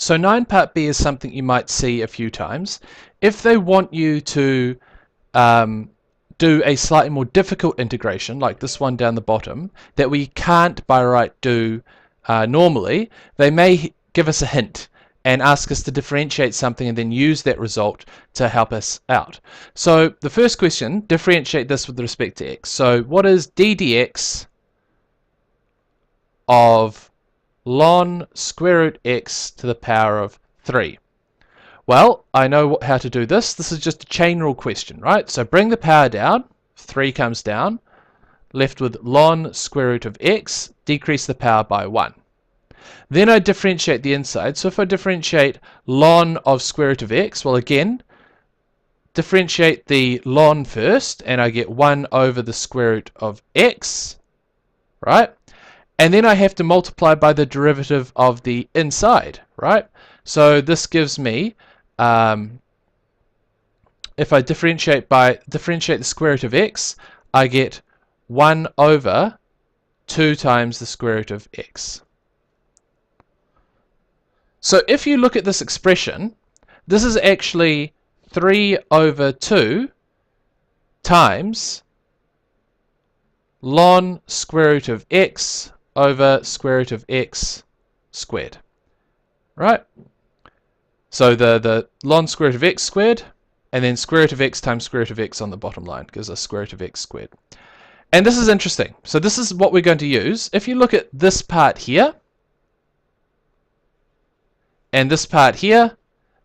So 9 part B is something you might see a few times. If they want you to do a slightly more difficult integration, like this one down the bottom, that we can't by right do normally, they may give us a hint and ask us to differentiate something and then use that result to help us out. So the first question, differentiate this with respect to x. So what is d dx of ln square root x to the power of 3? Well, I know how to do this. This is just a chain rule question, right? So bring the power down, 3 comes down, left with ln square root of x, decrease the power by 1. Then I differentiate the inside. So if I differentiate ln of square root of x, well again, differentiate the ln first, and I get 1 over the square root of x, right? And then I have to multiply by the derivative of the inside, right? So this gives me, if I differentiate the square root of x, I get 1 over 2 times the square root of x. So if you look at this expression, this is actually 3 over 2 times ln square root of x over square root of x squared, right? So the ln square root of x squared, and then square root of x times square root of x on the bottom line gives us square root of x squared. And this is interesting. So this is what we're going to use. If you look at this part here, and this part here,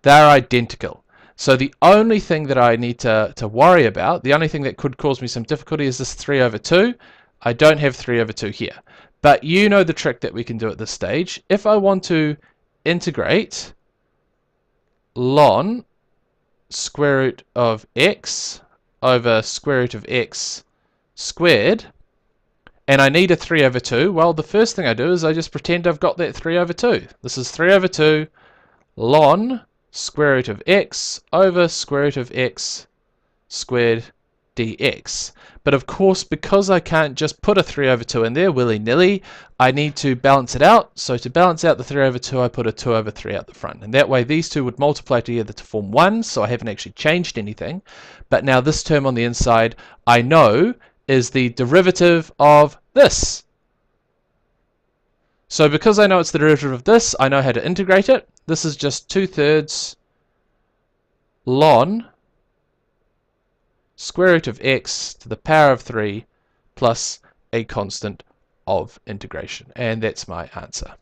they're identical. So the only thing that I need to worry about, the only thing that could cause me some difficulty is this 3 over 2. I don't have 3 over 2 here. But you know the trick that we can do at this stage. If I want to integrate ln square root of x over square root of x squared, and I need a 3 over 2, well, the first thing I do is I just pretend I've got that 3 over 2. This is 3 over 2 ln square root of x over square root of x squared dx. But of course, because I can't just put a 3 over 2 in there willy-nilly, I need to balance it out. So to balance out the 3 over 2, I put a 2 over 3 out the front. And that way these two would multiply together to form 1, so I haven't actually changed anything. But now this term on the inside, I know, is the derivative of this. So because I know it's the derivative of this, I know how to integrate it. This is just 2/3 ln square root of x to the power of 3 plus a constant of integration. And that's my answer.